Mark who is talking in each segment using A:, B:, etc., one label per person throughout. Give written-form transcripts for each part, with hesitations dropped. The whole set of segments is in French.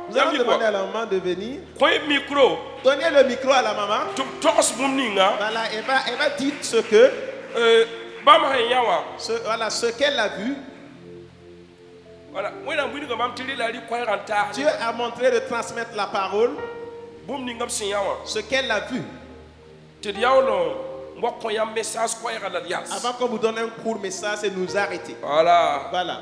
A: Nous allons demander à la maman de venir.
B: Quoi micro?
A: Donnez le micro à la maman. Voilà, elle va dire ce que. Voilà, ce qu'elle a vu.
B: Voilà.
A: Dieu a montré de transmettre la parole. Ce qu'elle a vu. Avant qu'on vous donne un court message et nous arrêter.
B: Voilà.
A: Voilà.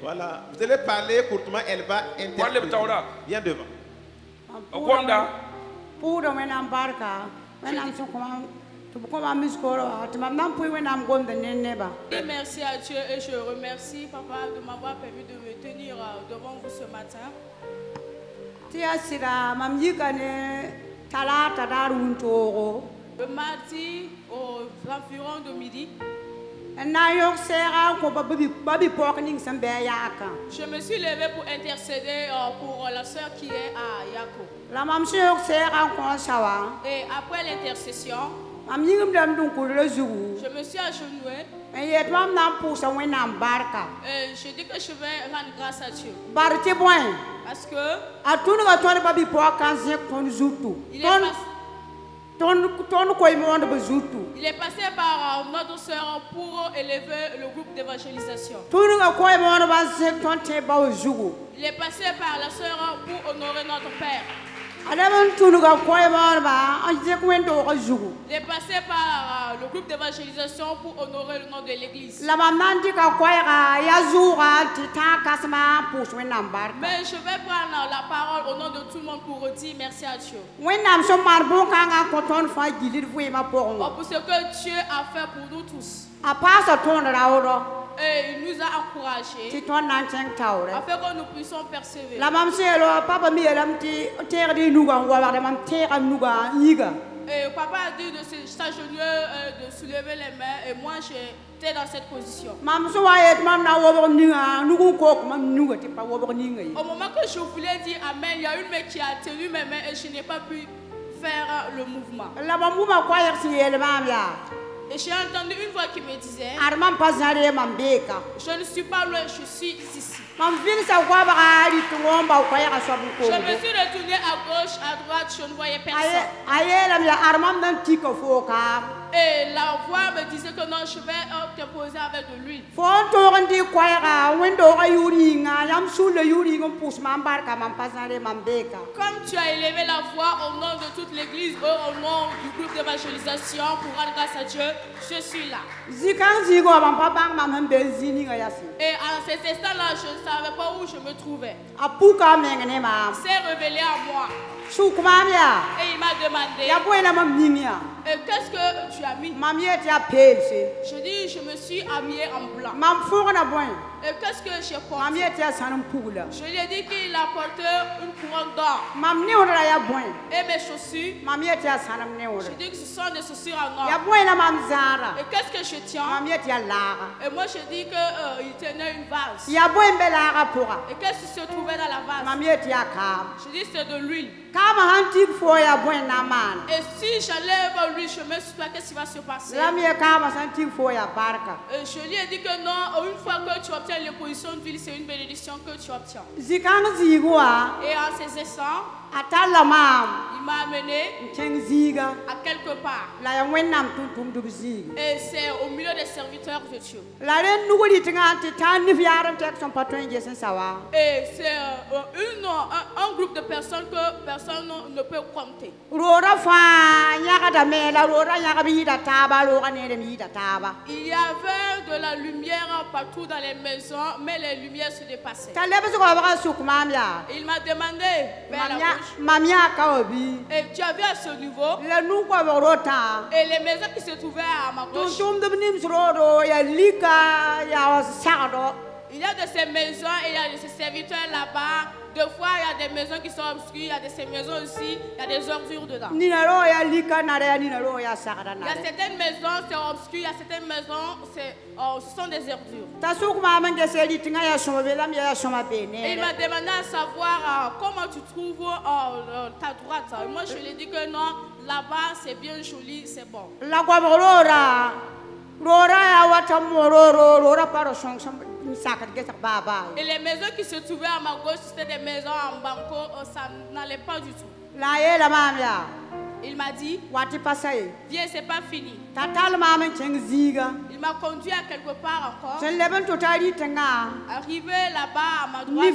A: Voilà. Vous allez parler courtement, elle va interpréter. Viens devant.
C: Merci à Dieu et je remercie Papa de m'avoir permis de me tenir devant vous ce matin. Le mardi aux environs de midi, je me suis levée pour intercéder pour la soeur qui est à Yako. Et après l'intercession, je me suis agenouillée. Et je dis que je vais rendre grâce à Dieu. Parce que il est passé par notre soeur pour élever le groupe d'évangélisation. Il est passé par la soeur pour honorer notre Père. Il est passé par le groupe d'évangélisation pour honorer le nom de l'église. Mais je vais prendre la parole au nom de tout le monde pour dire merci à Dieu. Pour ce que Dieu a fait pour nous tous. Et il nous a encouragés afin que nous puissions persévérer. Et papa a dit de s'agenouiller, de soulever les mains, et moi j'étais dans cette position. Au moment que je voulais dire Amen, il y a une main qui a tenu mes mains et je n'ai pas pu faire le mouvement. Et j'ai entendu une voix qui me disait, je ne suis pas loin, je suis ici. Je me suis retournée à gauche, à droite, je ne voyais personne. Et la voix me disait que non, je vais te poser avec de l'huile. Comme tu as élevé la voix au nom de toute l'église, au nom du groupe d'évangélisation, pour rendre grâce à Dieu, je suis là. Et à cet instant-là, je ne savais pas où je me trouvais. C'est révélé à moi. Et il m'a demandé, qu'est-ce que tu as mis? Je dis, je me suis habillée en blanc. Et qu'est-ce que j'ai porté? Je lui ai dit qu'il a porté une couronne d'or. Et mes chaussures, je dis que ce sont des chaussures en or. Et qu'est-ce que je tiens? Et moi je dis qu'il tenait une vase. Et qu'est-ce qui se trouvait dans la vase? Je dis c'est de l'huile. Et si j'enlève l'huile, je me suis dit, qu'est-ce qui va se passer? Et je lui ai dit que non, une fois que tu obtiens les positions d'huile, c'est une bénédiction que tu obtiens. Et en ces instants, il m'a amené à quelque part. Et c'est au milieu des serviteurs de Dieu. Et c'est un groupe de personnes que personne ne peut compter. Il y avait de la lumière partout dans les maisons, mais les lumières se dépassaient. Il m'a demandé vers la gauche. Et tu as vu à ce niveau, et les maisons qui se trouvaient à ma gauche, il y a de ces maisons et il y a de ces serviteurs là-bas. Deux fois, il y a des maisons qui sont obscures, il y a de ces maisons aussi, il y a des ordures dedans. Il y a certaines maisons, c'est obscur, il y a certaines maisons, ce sont des ordures. Et il m'a demandé à savoir comment tu trouves ta droite. Moi, je lui ai dit que non, là-bas, c'est bien joli, c'est bon. Et les maisons qui se trouvaient à ma gauche, c'était des maisons en banco, ça n'allait pas du tout. Il m'a dit, viens, c'est pas fini. Il m'a conduit à quelque part encore. Arrivé là-bas à ma droite,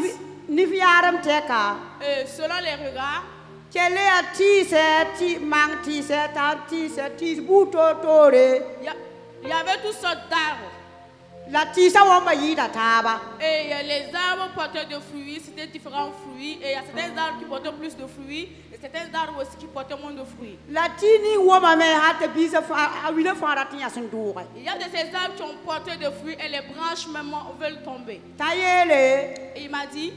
C: selon les regards, il y avait toutes sortes d'arbres. Et les arbres portaient de fruits, c'était différents fruits. Et il y a certains arbres qui portaient plus de fruits, et certains arbres aussi qui portaient moins de fruits. Il y a de ces arbres qui ont porté de fruits et les branches même veulent tomber. Et il m'a dit,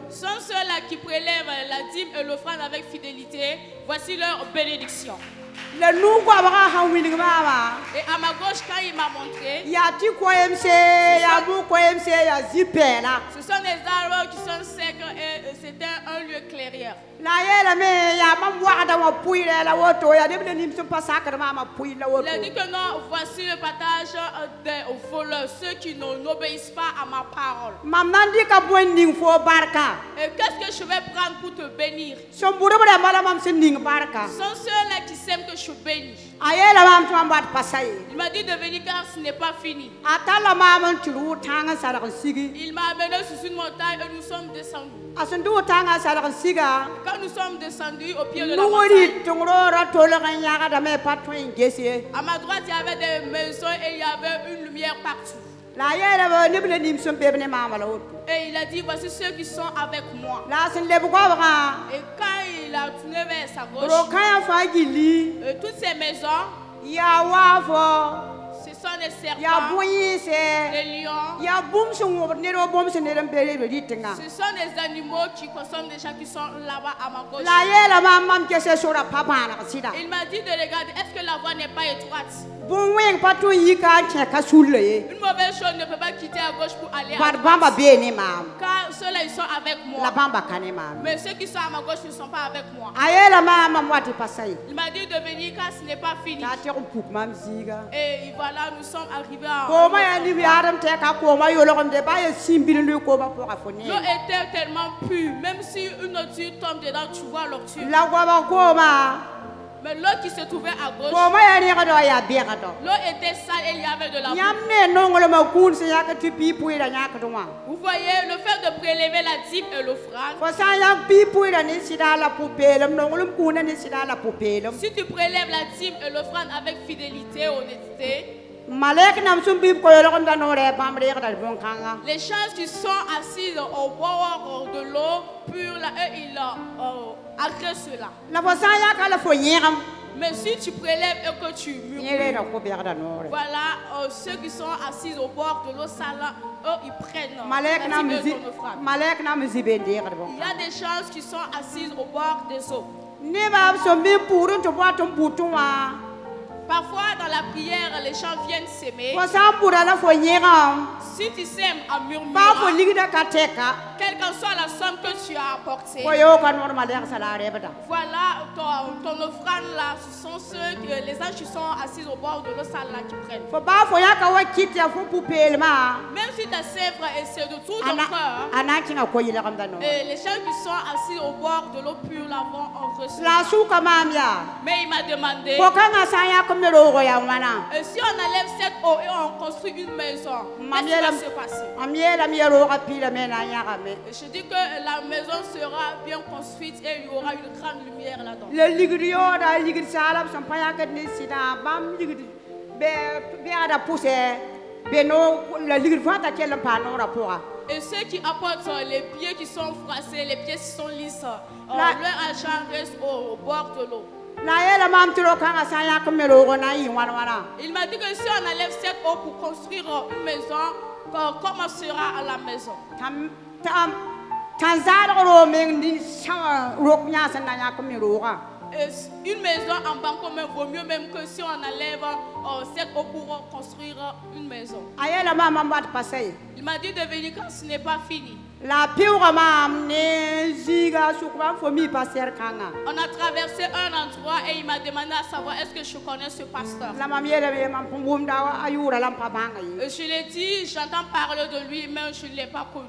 C: sont ceux-là qui prélèvent la dîme et l'offrande avec fidélité. Voici leur bénédiction. Et à ma gauche, quand il m'a montré, ce sont des arbres qui sont secs et c'était un lieu clairière. Il a dit que non, voici le partage des voleurs, ceux qui n'obéissent pas à ma parole. Et qu'est-ce que je vais prendre pour te bénir? Ce sont ceux-là qui s'aiment que je bénis. Il m'a dit de venir car ce n'est pas fini. Il m'a amené sur une montagne et nous sommes descendus. Quand nous sommes descendus au pied de la montagne, à ma droite il y avait des maisons et il y avait une lumière partout. Et il a dit, voici ceux qui sont avec moi. Et quand il a tourné vers sa gauche, toutes ces maisons, ce sont des serpents, des lions. Ce sont des animaux qui consomment des gens qui sont là-bas à ma gauche. Il m'a dit de regarder, est-ce que la voie n'est pas étroite? Une mauvaise chose ne peut pas quitter à gauche pour aller à droite. Car ceux-là, ils sont avec moi. Mais ceux qui sont à ma gauche ne sont pas avec moi. Il m'a dit de venir car ce n'est pas fini. Et voilà, nous sommes arrivés à... L'eau était tellement pure. Même si une ordure tombe dedans, tu vois l'ordure. Mais l'eau qui se trouvait à gauche, l'eau était sale et il y avait de la boue. Vous voyez, le fait de prélever la dîme et l'offrande, si tu prélèves la dîme et l'offrande avec fidélité et honnêteté, les gens qui sont assis au bord de l'eau pure, là, eux, ils agressent cela. Mais si tu prélèves et que tu murmures, voilà, ceux qui sont assis au bord de l'eau sale, eux, ils prennent la dîme et ton offrande. Il y a des gens qui sont assis au bord des eaux. Parfois, dans la prière, les gens viennent s'aimer. Si tu sèmes en murmurant, quelle que soit la somme que tu as apportée, voilà ton offrande là, ce sont ceux que les anges qui sont assis au bord de l'eau sale là qui prennent. Même si ta sèvre et c'est de tout ton cœur, et les gens qui sont assis au bord de l'eau pure là vont en recevoir. Mais il m'a demandé, et si on enlève cette eau et on construit une maison, qu'est-ce qui va se passer? Je dis que la maison sera bien construite et il y aura une grande lumière là-dedans. Et ceux qui apportent les pieds qui sont froissés, les pieds qui sont lisses, leur argent reste au bord de l'eau. Il m'a dit que si on enlève cette eau pour construire une maison, comment sera la maison? une maison en banco même vaut mieux même que si on enlève c'est pour construire une maison. Il m'a dit de venir quand ce n'est pas fini. On a traversé un endroit et il m'a demandé à savoir est-ce que je connais ce pasteur. Je lui ai dit, j'entends parler de lui, mais je ne l'ai pas connu.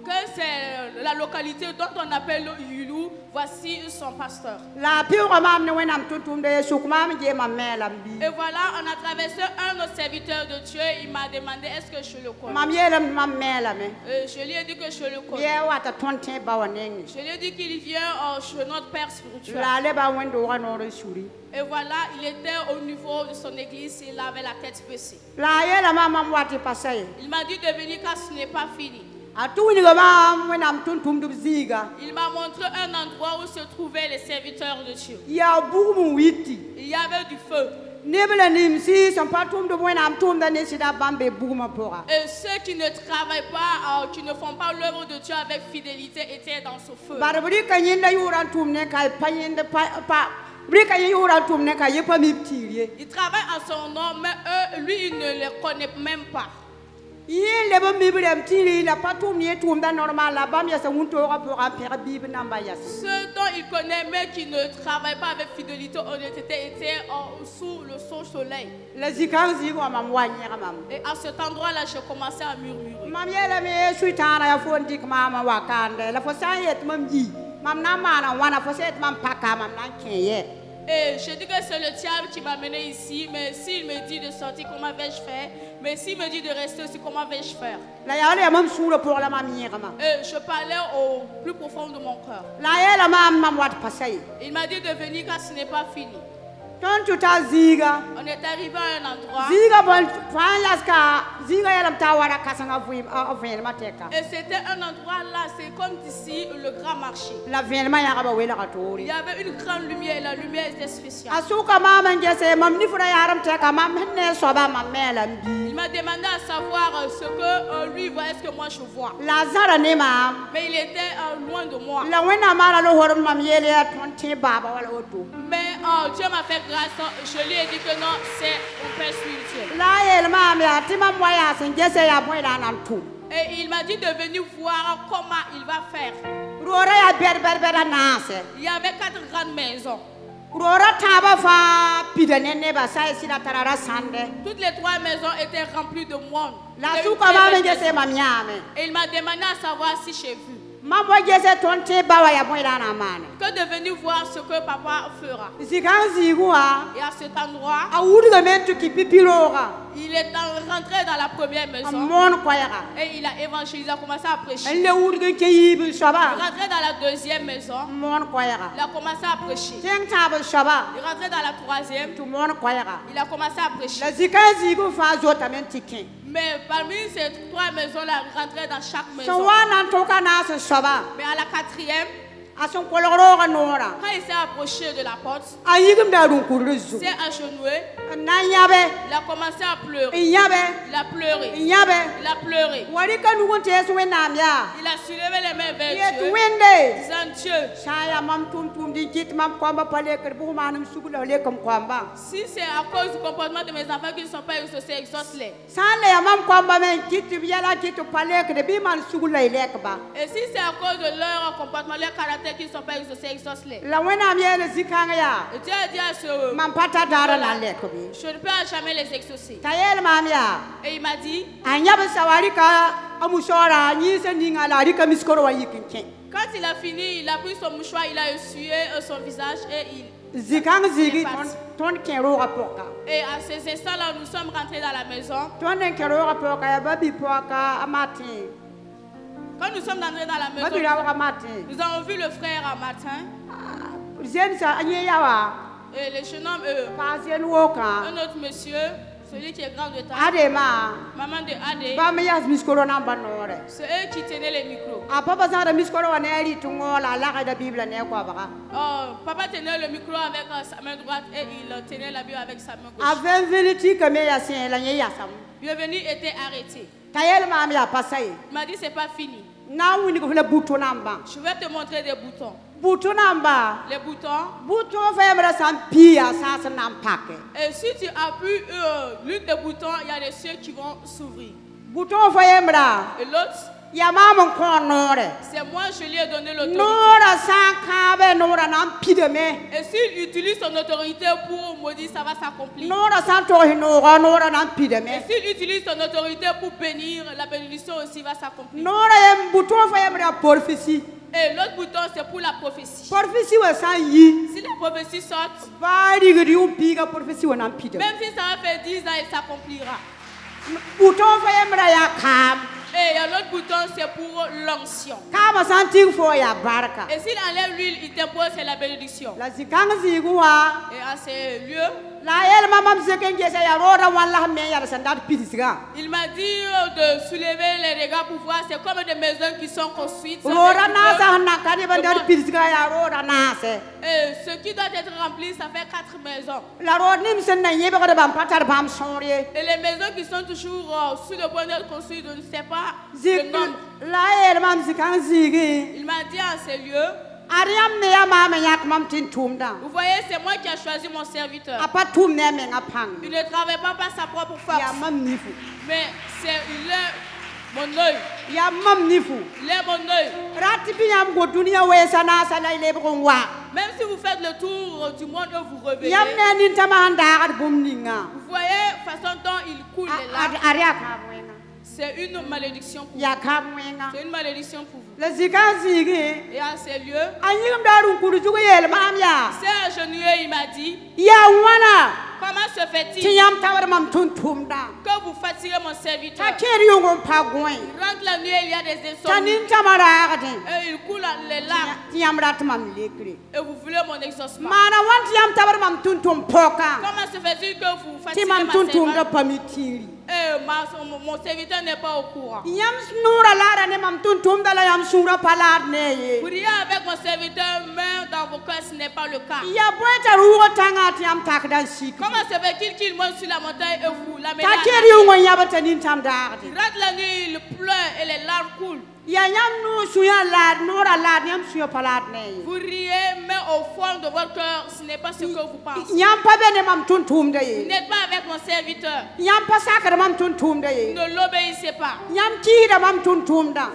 C: Que c'est la localité dont on appelle Yulu, voici son pasteur. Et voilà, on a traversé un autre serviteur de Dieu, il m'a demandé est-ce que je le connais. Je lui ai dit que je le connais. Je lui ai dit qu'il vient chez notre père spirituel. Et voilà, il était au niveau de son église, il avait la tête baissée. Il m'a dit de venir car ce n'est pas fini. Il m'a montré un endroit où se trouvaient les serviteurs de Dieu. Il y avait du feu. Et ceux qui ne travaillent pas, qui ne font pas l'œuvre de Dieu avec fidélité étaient dans ce feu. Il travaille en son nom, mais eux, lui, il ne les connaît même pas. Ce dont il connaît, mais qui ne travaille pas avec fidélité, honnêteté, était sous le soleil. Et à cet endroit-là, je commençais à murmurer. Et je dis que c'est le diable qui m'a mené ici, mais s'il me dit de sortir, comment vais-je faire? Mais s'il me dit de rester aussi, comment vais-je faire? Et je parlais au plus profond de mon cœur. Il m'a dit de venir car ce n'est pas fini. On est arrivé à un endroit. Et c'était un endroit là, c'est comme ici le grand marché. Il y avait une grande lumière, la lumière était spéciale. Il m'a demandé à savoir ce que lui voit, est-ce que moi je vois. Mais il était loin de moi. Mais Dieu m'a fait grâce, je lui ai dit que non, c'est un père spirituel. Et il m'a dit de venir voir comment il va faire. Il y avait 4 grandes maisons. Toutes les 3 maisons étaient remplies de monde. Et il m'a demandé à savoir si j'ai vu. Que de venir voir ce que papa fera. Et à cet endroit, il est rentré dans la première maison. Et il a évangélisé, il a commencé à prêcher. Il est rentré dans la deuxième maison. Il a commencé à prêcher. Il est rentré dans la troisième. Il a commencé à prêcher. Mais parmi ces 3 maisons-là, il rentrait dans chaque maison. Mais à la 4e, quand il s'est approché de la porte, il s'est agenouillé. Il a commencé à pleurer. Il a pleuré. Il a pleuré. Il a soulevé les mains vers Dieu, disant Dieu, si c'est à cause du comportement de mes enfants qui ne sont pas exaucés, exauce-les. Et si c'est à cause de leur comportement, leur caractère qui ne sont pas exaucés, exauce-les. Et Dieu a dit à ce je ne peux jamais les exaucer. Et il m'a dit, quand il a fini, il a pris son mouchoir, il a essuyé son visage et il est parti. Et à ces instants-là, nous sommes rentrés dans la maison. Quand nous sommes entrés dans la maison, nous avons vu le frère un matin. Et le jeune homme, un autre monsieur, celui qui est grand de taille, maman de Adé, c'est eux qui tenaient les micros. Papa tenait le micro avec sa main droite et il tenait la Bible avec sa main gauche. Bienvenue était arrêté. Il m'a dit c'est pas fini. Je vais te montrer des boutons. Les boutons. Et si tu appuies l'une des boutons, il y a des cieux qui vont s'ouvrir. Et l'autre, c'est moi, je lui ai donné l'autorité. Et s'il utilise son autorité pour maudire, ça va s'accomplir. Et s'il utilise son autorité pour bénir, la bénédiction aussi va s'accomplir. Et l'autre bouton, c'est pour la prophétie. Si la prophétie saute, même si ça va faire 10 ans, elle s'accomplira. Et l'autre bouton, c'est pour l'onction. Et s'il enlève l'huile, il t'impose, c'est la bénédiction. Et à ces lieux, il m'a dit de soulever les regards pour voir, c'est comme des maisons qui sont construites. Et ce qui doit être rempli, ça fait 4 maisons. Et les maisons qui sont toujours sur le point d'être construites, je ne sais pas le nombre. Il m'a dit à ces lieux, vous voyez, c'est moi qui ai choisi mon serviteur. Il ne travaille pas par sa propre force. Mais il est mon œil. Il est mon œil. Même si vous faites le tour du monde, vous revenez. Vous voyez, façon dont il coule les larmes. C'est une malédiction pour vous. C'est une malédiction pour vous. Et à ces lieux, c'est agenouillé, il m'a dit, comment se fait-il que vous fatiguez mon serviteur? Rentre la nuit, il y a des insomnies. Et il coule les larmes. Et vous voulez mon exaucement. Comment se fait-il que vous fatiguez ma servante? Et mon serviteur n'est pas au courant. Priez avec mon serviteur, mais dans vos cœurs, ce n'est pas le cas. Comment se fait-il qu'il monte sur la montagne et vous l'amenez? Rate la nuit, il pleure et les larmes coulent. Vous riez, mais au fond de votre cœur, ce n'est pas ce que vous pensez. Vous n'êtes pas avec mon serviteur. Vous ne l'obéissez pas. Vous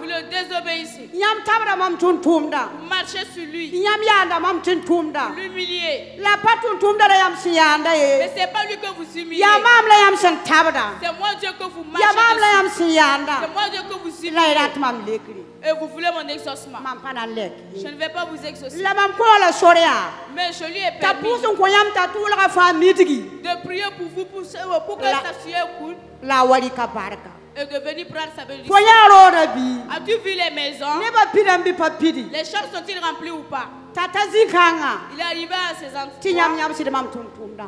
C: le désobéissez. Vous marchez sur lui. L'humiliez. Mais ce n'est pas lui que vous humiliez. C'est moi Dieu que vous marchez dessus. C'est moi Dieu que vous humiliez. Et vous voulez mon exaucement. Je ne vais pas vous exaucer. Mais je lui ai permis de prier pour vous pour que sa sueur coule. Et de venir prendre sa bénédiction. As-tu vu les maisons? Les chambres sont-ils remplies ou pas? Il est arrivé à ses endroits.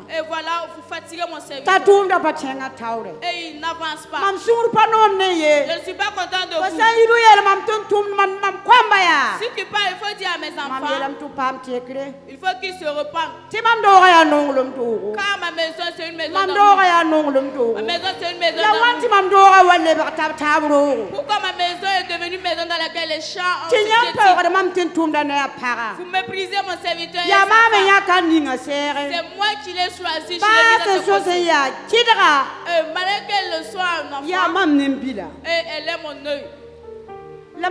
C: Et voilà, vous fatiguez mon serviteur. Et il n'avance pas. Je ne suis pas content de vous. Si tu parles, il faut dire à mes enfants, il faut qu'ils se repentent. Car ma maison, c'est une maison d'amour. Ma maison, c'est une maison d'amour. Pourquoi ma maison est devenue une maison dans laquelle les chants ont vous méprisez mon serviteur. C'est moi qui l'ai choisi. Je l'ai mis dans ce malgré qu'elle le soit un enfant. Et elle est mon œil. Mais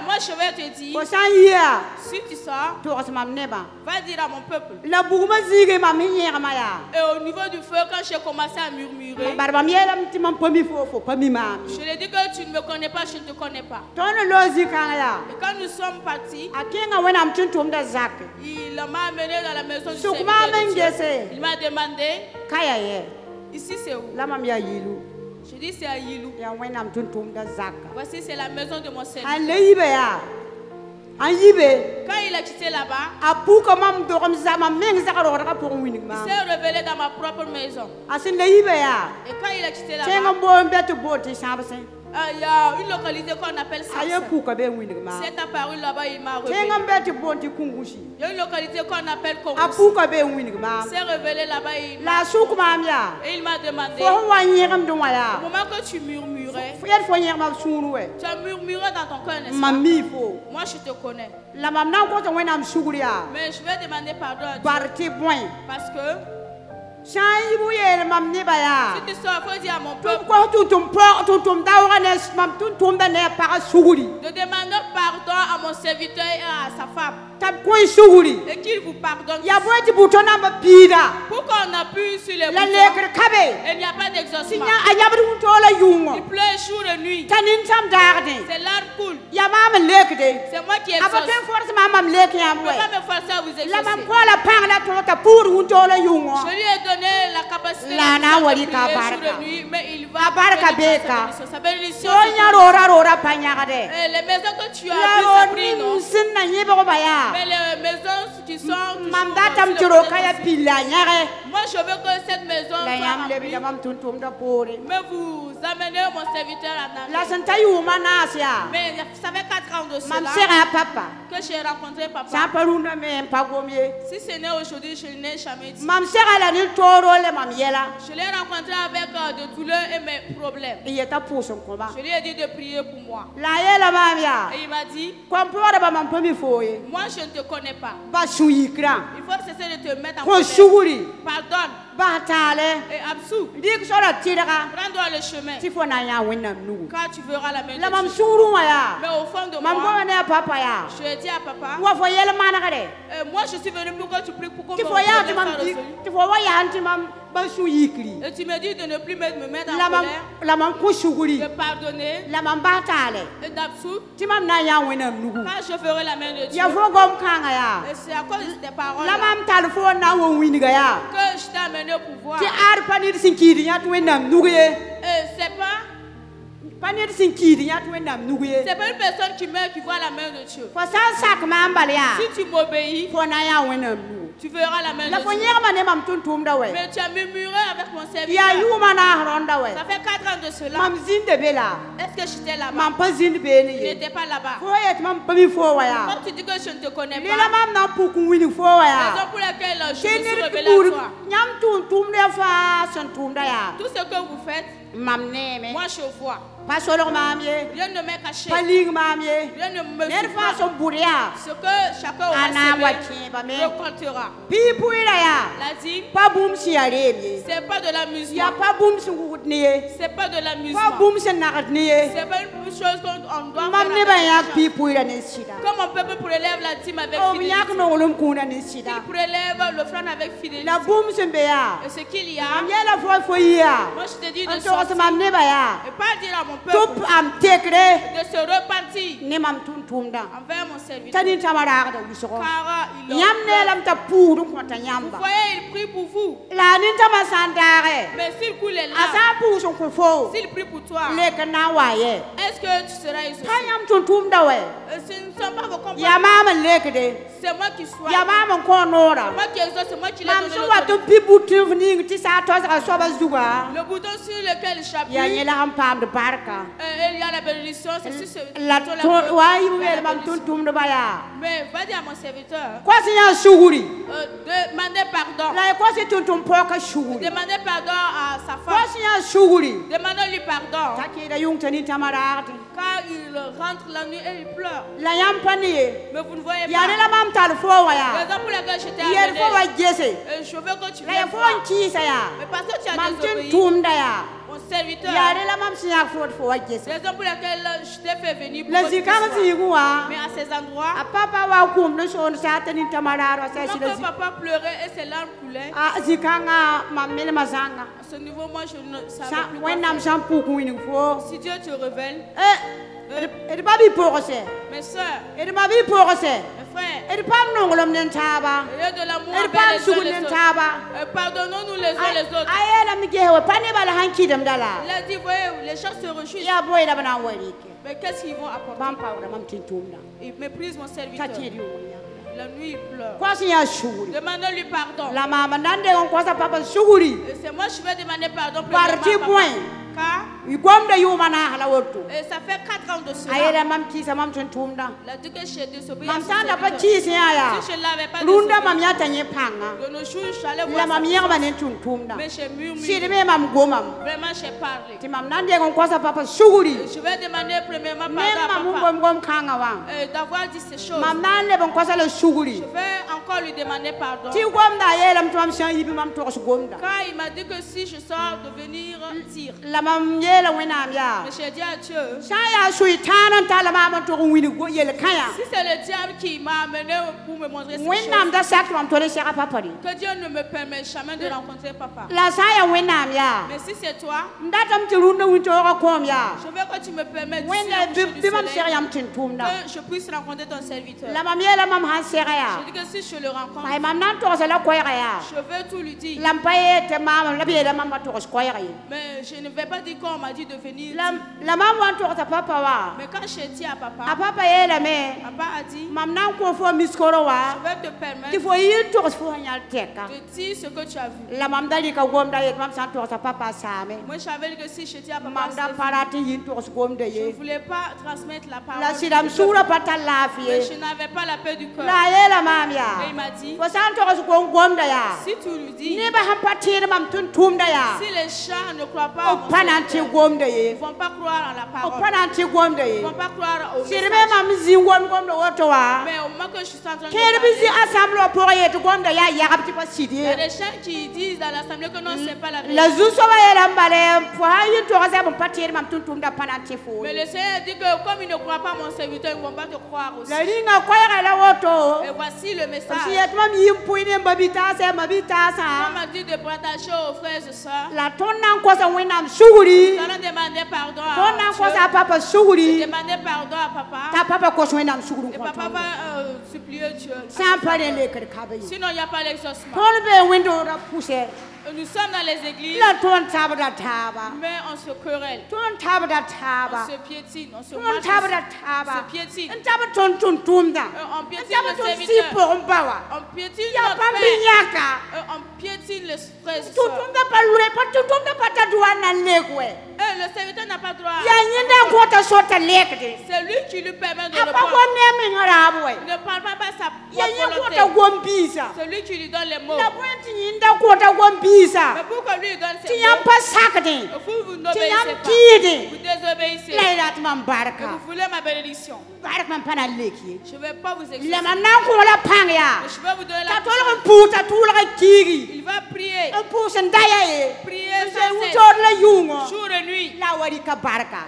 C: moi je vais te dire, si tu sors, va dire à mon peuple. Et au niveau du feu, quand j'ai commencé à murmurer, je lui ai dit que tu ne me connais pas, je ne te connais pas. Et quand nous sommes partis, il m'a amené dans la maison du serviteur de Dieu. Il m'a demandé, ici c'est où? Je dis c'est à Yilou. Voici c'est la maison de mon serviteur. Quand il a quitté là-bas, il s'est révélé dans ma propre maison. Et quand il a quitté là-bas, Il y a une localité qu'on appelle Saksa. C'est apparu là-bas, il m'a révélé. Il y a une localité qu'on appelle Kongosi. C'est révélé là-bas, et il m'a demandé, au moment que tu murmurais, tu as murmuré dans ton cœur, n'est-ce pas? Moi, je te connais. Mais je vais demander pardon à Dieu. Parce que si tu sors, il faut dire à mon peuple de demander pardon à mon serviteur et à sa femme. Et qu'il vous pardonne. Pourquoi on appuie sur les boutons et il n'y a pas d'exaucement? Il pleut jour et nuit. C'est l'arbre coule. C'est moi qui exauce. Je ne peux pas me forcer à vous exaucer. Je lui ai donné la capacité de prier jour et nuit, mais il va sa bénédiction. Les maisons que tu as vues, ça brille, non? Mais les maisons qui sont moi, je veux que cette maison soit remplie. Mais vous amenez mon serviteur à Namibie. Mais ça fait 4 ans de cela que j'ai rencontré papa. Si ce n'est aujourd'hui, je n'ai jamais dit. Je l'ai rencontré avec de douleurs et mes problèmes. Je lui ai dit de prier pour moi. Et il m'a dit, moi je ne te connais pas. Il faut cesser de te mettre en colère. Pardonne. Et absous. Prends-toi le chemin. Quand tu verras la main de Dieu. Mais au fond de moi, je ai dit à papa, moi je suis venu pour que tu pries pour qu'on et tu me dis de ne plus me mettre en colère, de pardonner et d'absous quand je ferai la main de Dieu. Et c'est à cause de tes paroles que je t'ai amené au pouvoir. C'est pas une personne qui meurt qui voit la main de Dieu. Si tu m'obéis, tu verras la main de Dieu. Mais tu as murmuré avec mon serviteur. Ça fait 4 ans de cela. Est-ce que j'étais là-bas? Je n'étais pas là-bas. Quand tu dis que je ne te connais pas, la raison pour laquelle je me suis révélée à toi. Tout ce que vous faites, moi je vois. Rien ne m'est caché. Rien ne me surprend. Ce que chacun aura semé récoltera. La dîme, c'est pas de la musique. C'est pas de la musique. C'est pas une chose qu'on doit faire. Comme on peut prélève la dîme avec fidélité. Il prélève l'offrande avec fidélité. Et ce qu'il y a, moi je te dis de sortir. Et pas dire à mon peuple de se repentir envers mon serviteur. Car vous voyez, il prie pour vous. Mais s'il coule les larmes, s'il prie pour toi, est-ce que tu seras exaucé? Ce ne sont pas vos compagnons. C'est moi qui sois. C'est moi qui exauce, c'est moi qui l'ai donné le bouton sur lequel il s'appuie. Il y a la bénédiction, c'est sur ce mais va dire à mon serviteur, demandez pardon. Demandez pardon à sa femme. Demandez-lui pardon. Car il rentre la nuit et il pleure. Mais vous ne voyez pas. Raison pour laquelle je t'ai amené. Je veux que tu viennes voir. Mais parce que tu as désobéi, mon serviteur, raison pour laquelle je t'ai fait venir pour que mais à ces endroits, quand papa pleurait et ses larmes coulaient, à ce niveau, moi je ne savais plus quoi faire. Si Dieu te révèle, mes soeurs, mes frères, ayez de l'amour envers les uns les autres. Pardonnons-nous les uns les autres. Il a dit, voyez, les gens se réjouissent. Mais qu'est-ce qu'ils vont apporter? Ils méprisent mon serviteur. La nuit, il pleure. Demandons-lui pardon. Et c'est moi, je vais demander pardon. Car Et ça fait 4 ans de cela. La dit que j'ai désobéi à son serviteur. Si je ne l'avais pas désobéi, de nos jours, je suis allé voir sa puissance. Mais j'ai murmuré. Vraiment, j'ai parlé. Je vais demander premièrement pardon à papa d'avoir dit ces choses. Je vais encore lui demander pardon. Car il m'a dit que si je sors de venir dire. Mais j'ai dit à Dieu, si c'est le diable qui m'a amené pour me montrer ces choses, que Dieu ne me permet jamais de rencontrer papa. Mais si c'est toi, je veux que tu me permettes que je puisse rencontrer ton serviteur. Je dis que si je le rencontre, je veux tout lui dire. Mais je ne vais pas dire qu'on m'a dit de venir. Mais quand j'ai dit à papa, papa a dit, je vais te permettre de dire ce que tu as vu. Moi j'avais dit que si je dis à papa, je ne voulais pas transmettre la parole, mais je n'avais pas la paix du cœur. Et il m'a dit, si tu lui dis, si les chats ne croient pas au Seigneur, ils ne vont pas croire à la parole. Ils ne vont pas croire au message. Mais au moment que je suis en train de parler, il y a des gens qui disent dans l'assemblée que non, ce n'est pas la vérité. Mais le Seigneur dit que comme ils ne croient pas à mon serviteur, ils ne vont pas te croire aussi. Et voici le message. On m'a dit de partager aux frères et sœurs. Nous allons demander pardon à Dieu. Demander pardon à papa. Et papa va supplier Dieu. Sinon, il n'y a pas l'exaucement. Nous sommes dans les églises, mais on se querelle, on se piétine, on se marche, on se piétine, on piétine le serviteur, on piétine notre père, on piétine les frères et sœurs. Le serviteur n'a pas droit. C'est lui qui lui permet de le prendre. Ne parle pas sa volonté. C'est lui qui lui donne les mots. Mais pour que lui donne ses mots, vous n'obéissez pas. Vous désobéissez. Et vous voulez ma bénédiction. Je ne vais pas vous exaucer. Je vais vous donner la puissance. Il va prier. Prier sans cesse. Jour et nuit.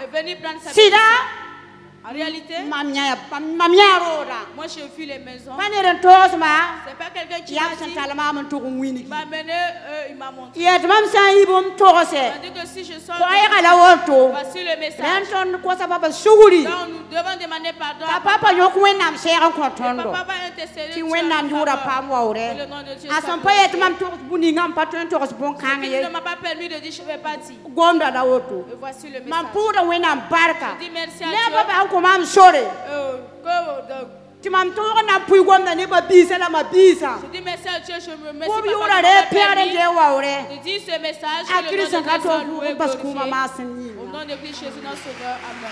C: Et venir prendre sa bénédiction. En réalité, moi j'ai vu les maisons. C'est pas quelqu'un qui m'a dit, il m'a amené, il m'a montré. Il m'a dit que si je sors, voici le message. Donc nous devons demander pardon à papa. Et papa va intercéder sur le nom de Dieu. Il ne m'a pas permis de dire je ne vais pas dire. Et voici le message. Je dis merci à Dieu. Je dis merci à Dieu, je me remercie papa de dire ce message que le nom de Dieu soit loué et glorifié. Au nom de Christ Jésus notre Sauveur, amen.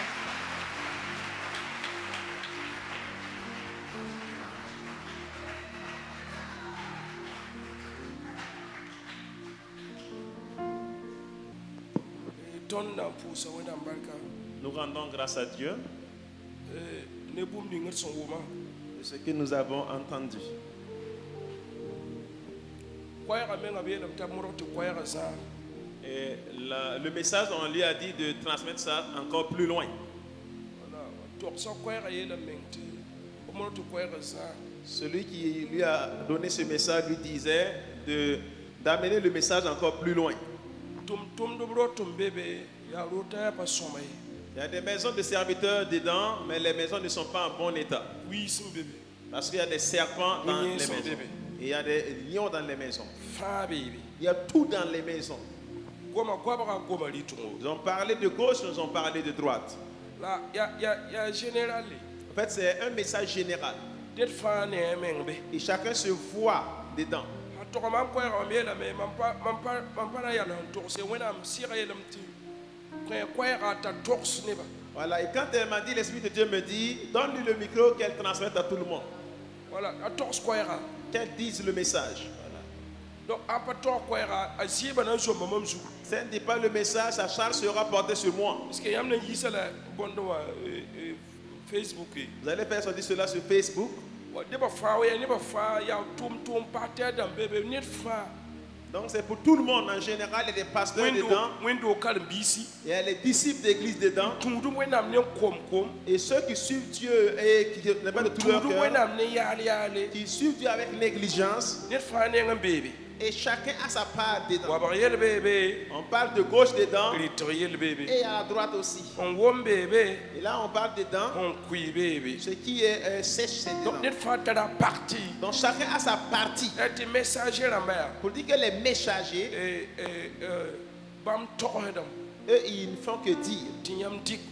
B: Nous rendons grâce à Dieu de ce que nous avons entendu. Et le message, on lui a dit de transmettre ça encore plus loin. Celui qui lui a donné ce message lui disait d'amener le message encore plus loin. Il y a des maisons de serviteurs dedans, mais les maisons ne sont pas en bon état. Parce qu'il y a des serpents dans les maisons. Et il y a des lions dans les maisons. Il y a tout dans les maisons. Nous avons parlé de gauche, nous avons parlé de droite. En fait, c'est un message général. Et chacun se voit dedans. Voilà, et quand elle m'a dit, l'Esprit de Dieu me dit, donne-lui le micro qu'elle transmette à tout le monde.
A: Voilà,
B: Qu'elle dise le message.
A: Donc, si
B: ça ne dit pas le message, sa charge sera portée sur moi.
A: Parce que Facebook.
B: Vous allez faire sortir cela sur Facebook. Donc c'est pour tout le monde en général, il y a des pasteurs dedans. Il y a les disciples d'église dedans. Et ceux qui suivent Dieu et qui n'ont pas de tout leur cœur, qui suivent Dieu avec négligence. Et chacun a sa part dedans. On parle de gauche dedans et à droite aussi. Et là on parle dedans ce qui est sèche c'est dedans. Donc chacun a sa partie. Pour dire que les messagers, eux ils ne font que dire.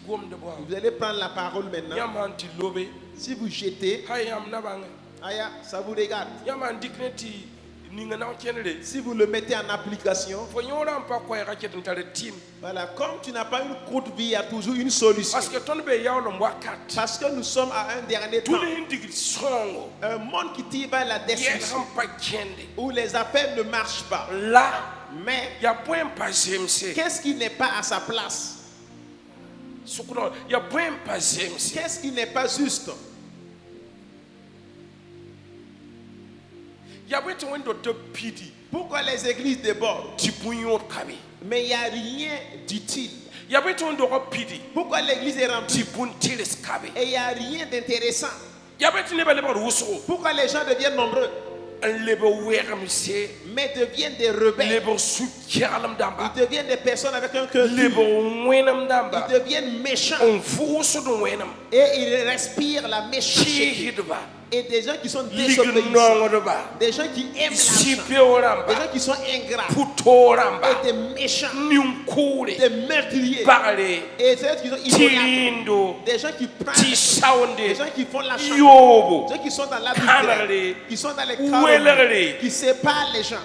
B: Vous allez prendre la parole maintenant. Si vous jetez, ça vous regarde. Si vous le mettez en application, voilà, comme tu n'as pas une courte vie, il y a toujours une solution. Parce que nous sommes à un dernier temps. Un monde qui tire vers la destruction, où les affaires ne marchent pas. Mais qu'est-ce qui n'est pas à sa place? Qu'est-ce qui n'est pas juste? Pourquoi les églises débordent? Mais il n'y a rien d'utile. Pourquoi l'église est remplie? Et il n'y a rien d'intéressant. Pourquoi les gens deviennent nombreux? Mais deviennent des rebelles. Ils deviennent des personnes avec un cœur dur. Ils deviennent méchants. Et ils respirent la méchanceté. Et des gens qui sont désobéissants, des gens qui aiment l'argent, des gens qui sont ingrats, et des méchants, des meurtriers, et ceux qui sont idolâtres, des gens qui prennent, des gens qui font la chanson, ceux qui sont dans l'adultère, qui sont dans les calomnies, qui séparent les gens.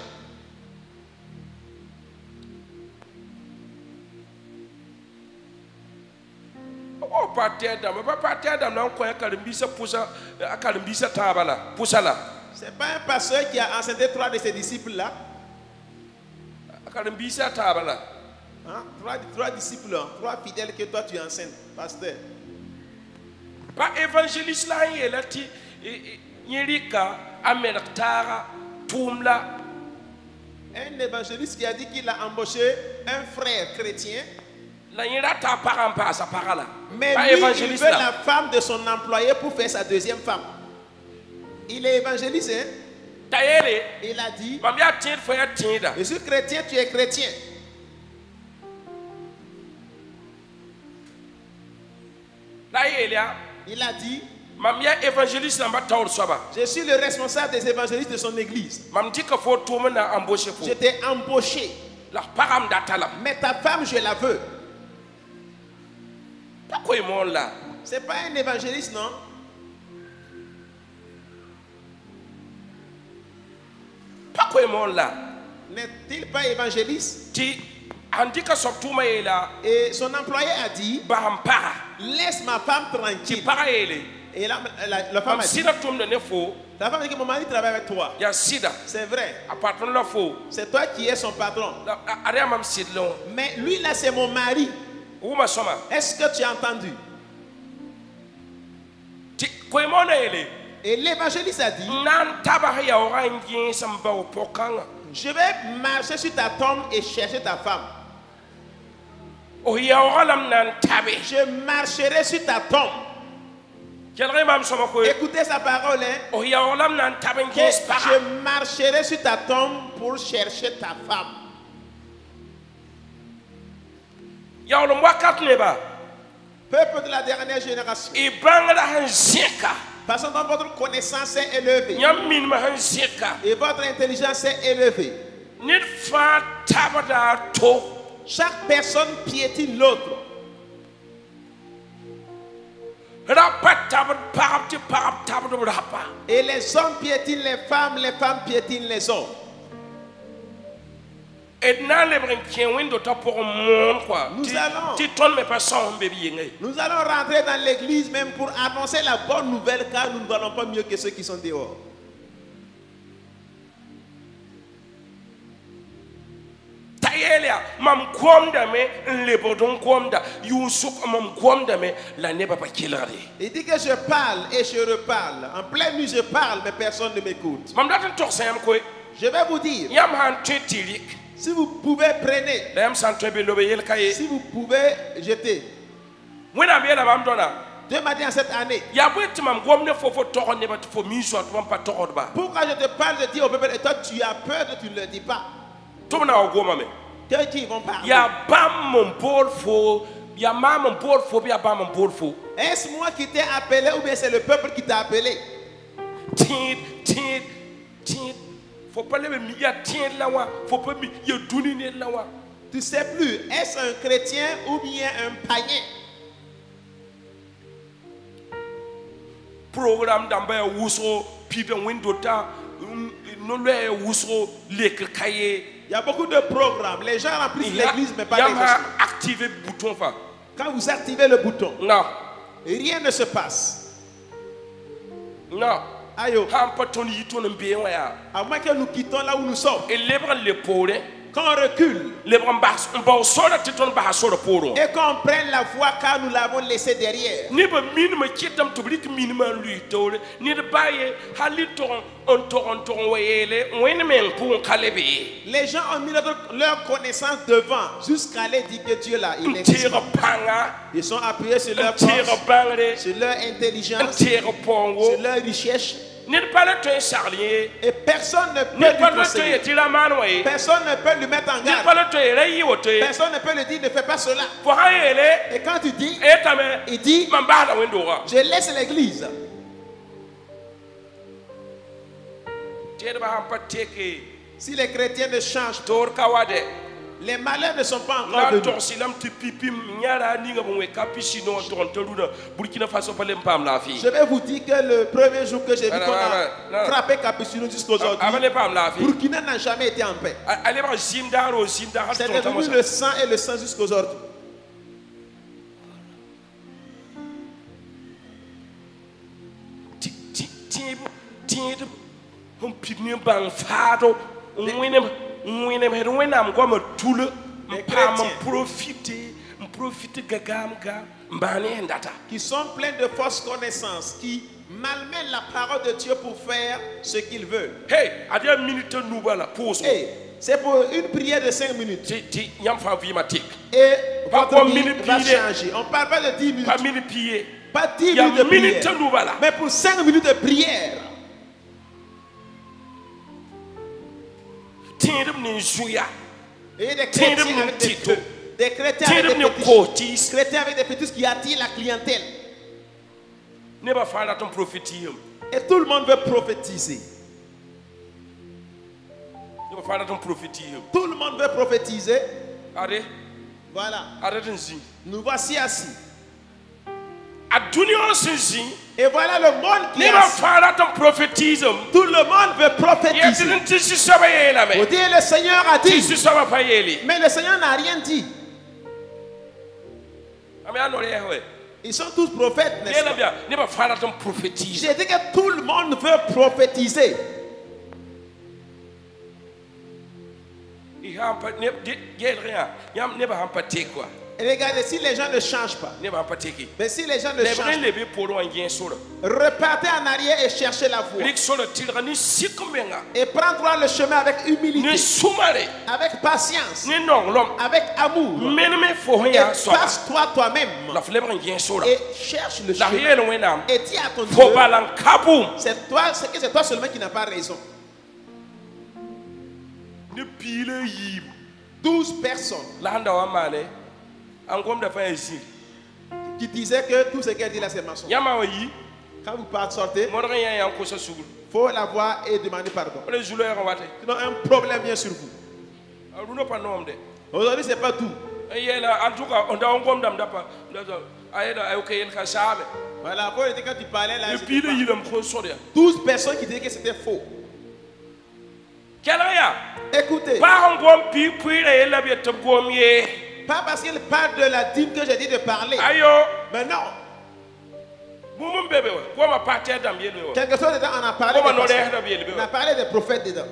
B: C'est pas un pasteur qui a enseigné 3 de ses disciples là. Hein? 3 disciples, 3 fidèles que toi tu enseignes, pasteur.
A: Pas évangéliste là, il est là,
B: un évangéliste qui a dit qu'il a embauché un frère chrétien. Mais lui, il veut la femme de son employé pour faire sa deuxième femme. Il est évangéliste, hein? Il a dit, je suis chrétien, tu es chrétien. Il a dit, je suis le responsable des évangélistes de son église. Je t'ai embauché. Mais ta femme, je la veux. C'est pas un évangéliste, non? N'est-il pas évangéliste? Et son employé a dit, laisse ma femme tranquille. Et la femme a dit, la femme a dit que mon mari travaille avec toi. C'est vrai. C'est toi qui es son patron. Mais lui là c'est mon mari. Est-ce que tu as entendu? Et l'évangéliste a dit, je vais marcher sur ta tombe et chercher ta femme. Je marcherai sur ta tombe. Écoutez sa parole, hein? Je marcherai sur ta tombe pour chercher ta femme. Peuple de la dernière génération, façon dont votre connaissance est élevée et votre intelligence est élevée, chaque personne piétine l'autre. Et les hommes piétinent les femmes piétinent les hommes.
A: Nous
B: allons rentrer dans l'église même pour annoncer la bonne nouvelle, car nous ne valons pas mieux que ceux qui sont dehors. Il dit que je parle et je reparle. En pleine nuit je parle, mais personne ne m'écoute. Je vais vous dire, si vous pouvez prenez, si vous pouvez jeter. 2 matins cette année. Pourquoi je te parle de dire au peuple, et toi tu as peur et tu ne le dis pas? Qui vont parler? Est-ce moi qui t'ai appelé ou bien c'est le peuple qui t'a appelé? Tu sais plus, est-ce un chrétien ou bien un païen?
A: Programme d'ambaya wuso pipe window ta nolwe wuso lek kaye.
B: Il y a beaucoup de programmes. Les gens remplissent l'église mais pas les gens.
A: Activer bouton fa.
B: Quand vous activez le bouton,
A: non,
B: rien ne se passe.
A: Non.
B: Ayo.
A: À
B: moins que nous quittons là où nous sommes.
A: Et
B: quand on recule et qu'on prenne la voie car nous l'avons laissé derrière. Les gens ont mis leur connaissance devant jusqu'à aller dire que Dieu là, il existe. Ils sont appuyés sur leur force, sur leur intelligence, sur leur richesse. Et personne ne peut lui conseiller. Personne ne peut lui mettre en garde. Personne ne peut lui dire ne fais pas cela. Et quand tu dis, il dit je laisse l'église. Si les chrétiens ne changent pas, les malheurs ne sont pas encore venus. Je vais vous dire que le premier jour que j'ai vu qu'on a frappé Capucino jusqu'aujourd'hui, Burkina n'a jamais été en paix. C'est devenu le sang et le sang jusqu'aujourd'hui. Qui sont pleins de fausses connaissances, qui malmènent la parole de Dieu pour faire ce qu'ils veulent. C'est pour une prière de 5 minutes. Et votre vie va changer. On ne parle pas de 10 minutes. Pas 10 minutes de prière. Mais pour 5 minutes de prière. Et des chrétiens avec des feux. Des chrétiens avec des fétiches. Chrétiens avec des fétiches qui attirent la clientèle. Et tout le monde veut prophétiser. Tout le monde veut prophétiser. Voilà. Nous voici assis. Et voilà le monde qui est assis. Tout le monde veut prophétiser. Vous dites le Seigneur a dit. Mais le Seigneur n'a rien dit. Ils sont tous prophètes, n'est-ce pas? J'ai dit que tout le monde veut prophétiser. Regardez, si les gens ne changent pas, mais si les gens ne changent pas, repartez en arrière et cherchez la voie. Et prends-toi le chemin avec humilité, avec patience, avec amour. Et passe-toi toi-même. Et cherche le chemin. Et dis à ton Dieu, c'est toi seulement qui n'as pas raison. 12 personnes qui disaient que tout ce qu'elle dit là c'est mensonge. Quand vous sortez, il faut la voir et demander pardon. Sinon un problème vient sur vous. Aujourd'hui c'est pas tout. Voilà, quand tu parlais là, 12 personnes qui disaient que c'était faux. Écoutez. Pas parce qu'il parle de la dîme que j'ai dit de parler. Mais non. Quelque chose dedans, on a parlé on a parlé des prophètes dedans.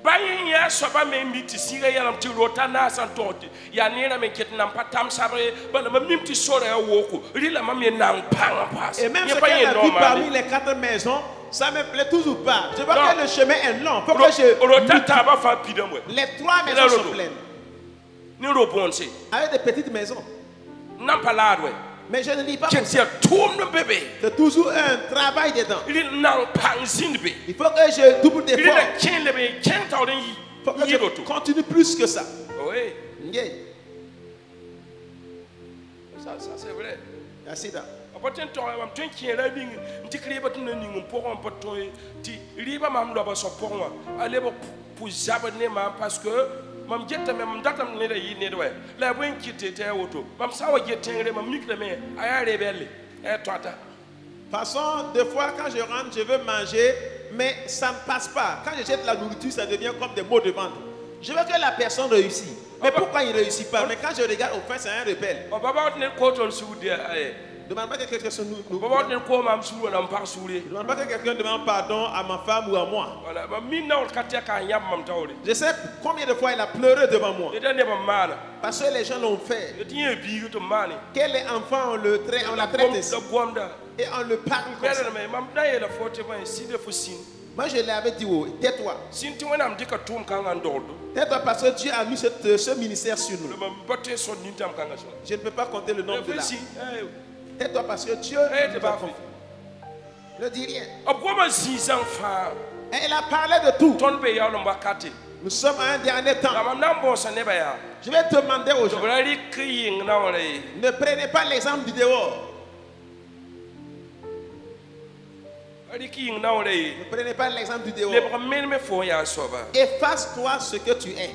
B: Et même ce qu'elle a vu parmi les 4 maisons, ça me plaît toujours pas. Je vois que le chemin est long. Faut que les 3 maisons sont pleines. Avec des petites maisons. Mais je ne lis pas pour ça. C'est toujours un travail dedans. Il faut que je double d'efforts. Il faut que je continue plus que ça.
A: Oui.
B: Yeah.
A: Ça c'est vrai.
B: Merci.
A: Parce que mam jetta mam datam ne da yi ne do la bwen kite te woto mam sawa jettengre mam mikle me aya rebelle e tota.
B: Façon de fois quand je rentre je veux manger mais ça ne passe pas. Quand je jette la nourriture ça devient comme des mots de vente. Je veux que la personne réussisse. Mais pourquoi il ne réussit pas? Mais quand je regarde au fond c'est un rebelle. Demande pas que quelqu'un demande pas que quelqu'un demande pardon à ma femme ou à moi. Je sais combien de fois il a pleuré devant moi. Parce que les gens l'ont fait. Quel enfant on la traite ainsi. Et on le parle comme ça. Moi je l'avais dit, oh, tais-toi. Tais-toi parce que Dieu a mis ce ministère sur nous. Je ne peux pas compter le nombre de l'âme. Tais-toi parce que Dieu ne dit rien. Et il a parlé de tout. Nous sommes à un dernier temps. Je vais demander aux gens. Ne prenez pas l'exemple du dehors. Ne prenez pas l'exemple du dehors. Efface-toi ce que tu es.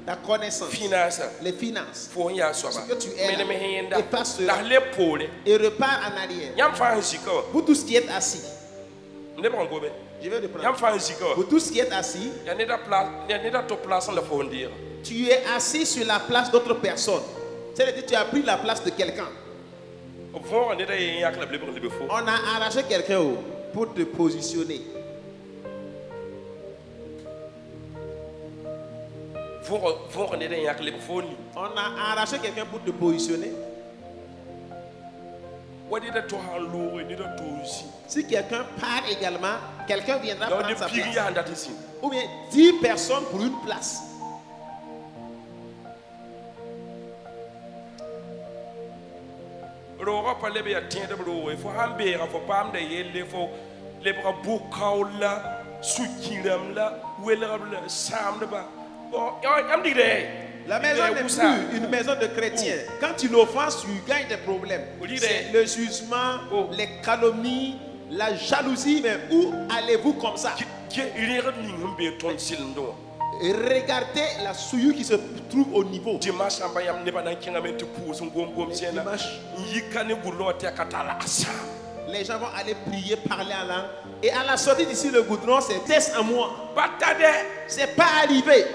B: La connaissance, les finances, ce que tu es, efface cela et repars en arrière. Vous tous qui êtes assis, je vais reprendre. Vous tous qui êtes assis, tu es assis sur la place d'autre personne. C'est-à-dire que tu as pris la place de quelqu'un. On a arraché quelqu'un pour te positionner. On a arraché quelqu'un pour te positionner. Si quelqu'un part également, quelqu'un viendra prendre sa place. Ou bien 10 personnes pour une place. La maison n'est plus une maison de chrétiens. Quand tu l'offenses, tu gagnes des problèmes. C'est le jugement, les calomnies, la jalousie. Mais où allez-vous comme ça? Regardez la souillure qui se trouve au niveau. Les gens vont aller prier, parler en langue. Et à la sortie d'ici, le goudron, c'est test en moi. C'est pas arrivé.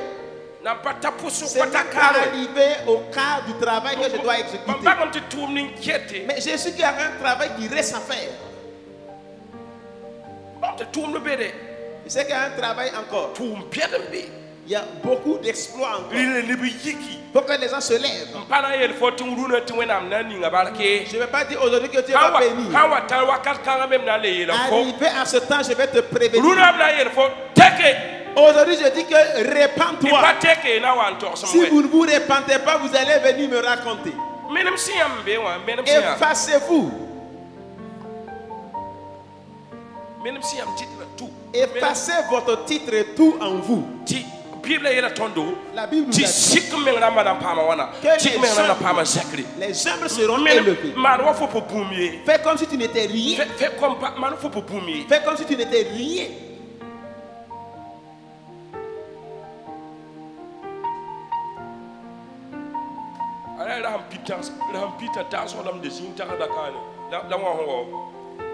B: C'est pas arrivé au cas du travail que je dois exécuter. Mais je suis qu'il y a un travail qui reste à faire. Je sais qu'il y a un travail encore. Il y a beaucoup d'exploits encore. Il faut que les gens se lèvent. Je ne vais pas dire aujourd'hui que Dieu va bénir. Arrivé à ce temps, je vais te prévenir. Aujourd'hui, je dis que répands-toi. Si vous ne vous répandez pas, vous allez venir me raconter. Effacez-vous. Effacez votre titre et tout en vous. La Bible nous a dit que les humbles seront élevés. Fais comme si tu n'étais rien. Fais comme si tu n'étais rien.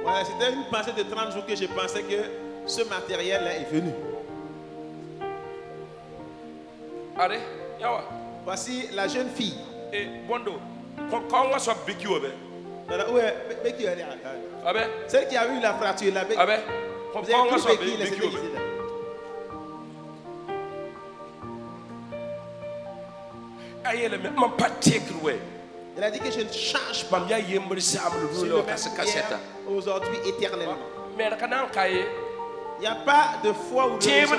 B: Voilà, c'était une pensée de 30 jours que je pensais que ce matériel-là est venu.
A: Allez, yawa.
B: Voici la jeune fille.
A: Et Bondo, quand on soit béquille,
B: celle qui a eu la fracture, la béquille. Vous avez cru béquille, laissez-le ici. Elle a dit que je ne change pas. Je le même aujourd'hui éternellement. Il n'y a pas de foi ou de religion.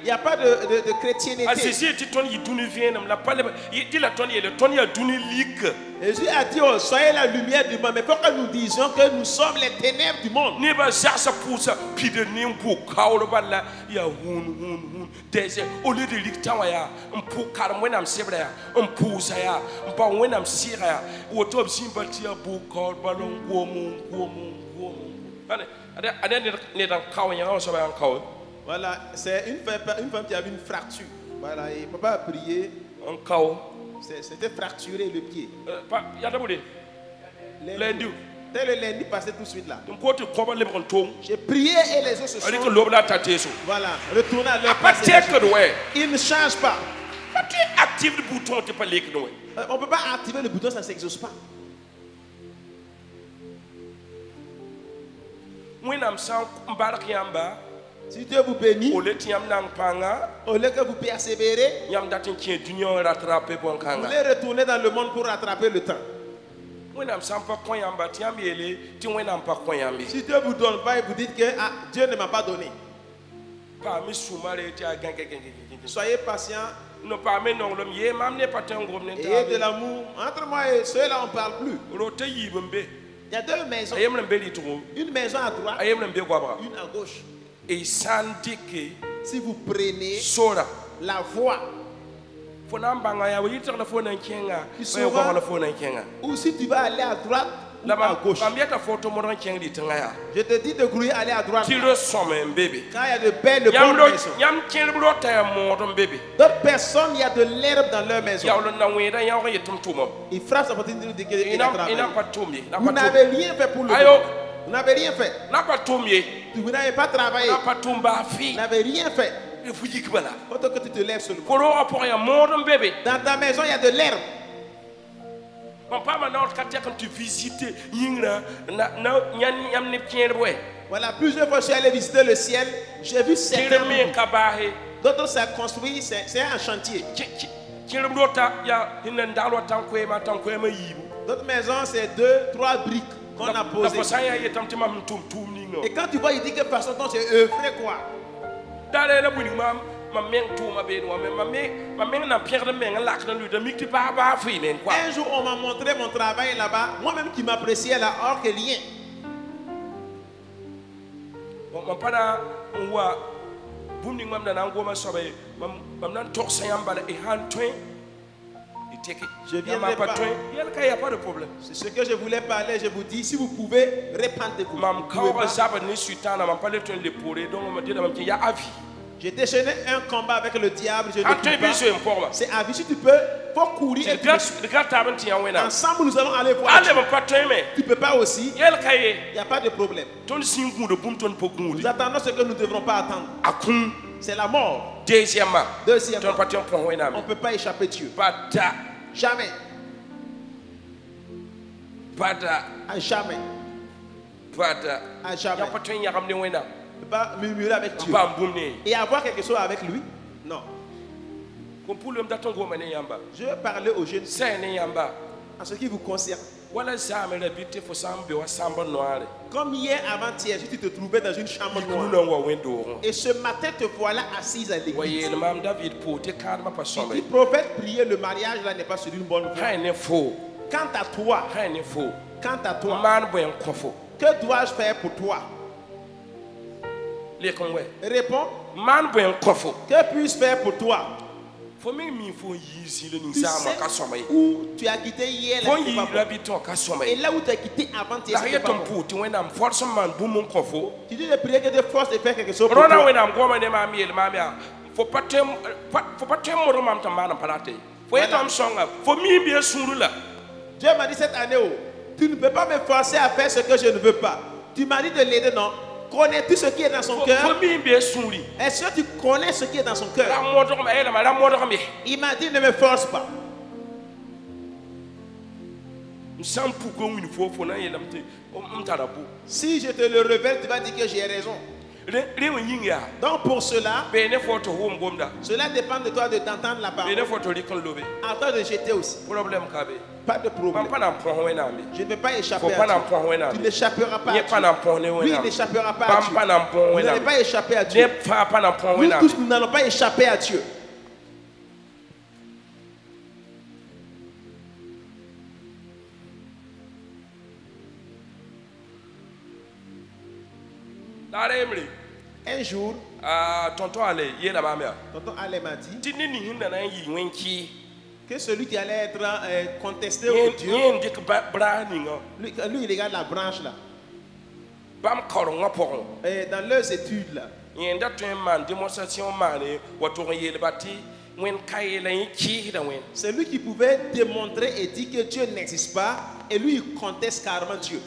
B: Il n'y a pas de chrétienté. Jésus a dit, oh, soyez la lumière du monde. Mais il faut que nous disions que nous sommes les ténèbres du monde. Voilà, c'est une femme qui avait une fracture. Voilà, et papa a prié. C'était fracturé le pied. Dès le lundi passé tout de suite là. J'ai prié et les autres se sont. Voilà, retournez à leur place. Ils ne changent pas. On ne peut pas activer le bouton, ça ne s'exauce pas. Si Dieu vous bénit, au lieu que vous persévérez, vous voulez retourner dans le monde pour rattraper le temps. Si Dieu ne vous donne pas et vous dites que Dieu ne m'a pas donné, soyez patient. Ayez de l'amour. Entre moi et ceux-là, on ne parle plus. Il y a deux maisons. Une maison à droite, une à gauche. Et si vous prenez la voie, ou si tu vas aller à droite ou à gauche, je te dis de grouiller aller à droite. Quand il y a de belles bonnes maisons. D'autres personnes, il y a de l'herbe dans leur maison. Ils frappent sa petite de qu'il a vous n'avez rien fait pour le monde. Vous n'avez rien fait. Vous n'avez pas travaillé. Vous n'avez rien fait. Il faut que tu te lèves seulement. Dans ta maison, il y a de l'herbe. Voilà, plusieurs fois je suis allé visiter le ciel. J'ai vu certains. D'autres ça construit, c'est un chantier. D'autres maisons, c'est 2-3 briques qu'on a posées. Et quand tu vois, il dit que par son temps, c'est œuvré quoi. Un jour, on m'a montré mon travail là-bas. Moi-même qui m'appréciais là, or que rien. Je viendrai pas. C'est ce que je voulais parler. Je vous dis, si vous pouvez, répandez-vous. J'ai déchaîné un combat avec le diable. C'est à vie. Si tu peux, faut courir. Ensemble, nous allons aller voir. Tu ne peux pas aussi. Il n'y a pas de problème. Nous attendons ce que nous ne devrons pas attendre. C'est la mort. Deuxièmement, on ne peut pas échapper Dieu. Jamais. À jamais. À jamais. Ne pas murmurer avec Dieu. Et avoir quelque chose avec lui. Non. Je veux parler aux jeunes en ce qui vous concerne. Comme hier avant-hier, tu te trouvais dans une chambre noire. Et ce matin, te voilà assise à l'église. Le prophète priait, le mariage là n'est pas sur une bonne voie. Quant à toi, que dois-je faire pour toi? Réponds. Que puis-je faire pour toi? Tu sais où tu as quitté hier là, et là où tu as quitté avant-hier, tu dis de prier que de force de faire quelque chose pour toi. Dieu m'a dit cette année, tu ne peux pas me forcer à faire ce que je ne veux pas. Tu m'as dit de l'aider, non? Connais-tu ce qui est dans son cœur? Est-ce que tu connais ce qui est dans son cœur? Il m'a dit, ne me force pas. Si je te le révèle, tu vas dire que j'ai raison. Donc pour cela, cela dépend de toi d'entendre la parole. À toi de jeter aussi. Pas de problème. Je ne vais pas échapper à Dieu. Tu n'échapperas pas à Dieu. Lui n'échappera pas à Dieu. Vous n'allez pas échapper à Dieu. Nous tous, nous n'allons pas échapper à Dieu. Un jour, tonton Ale m'a dit que celui qui allait être contesté au Dieu, lui il regarde la branche là. Et dans leurs études là, c'est lui qui pouvait démontrer et dire que Dieu n'existe pas, et lui il conteste carrément Dieu.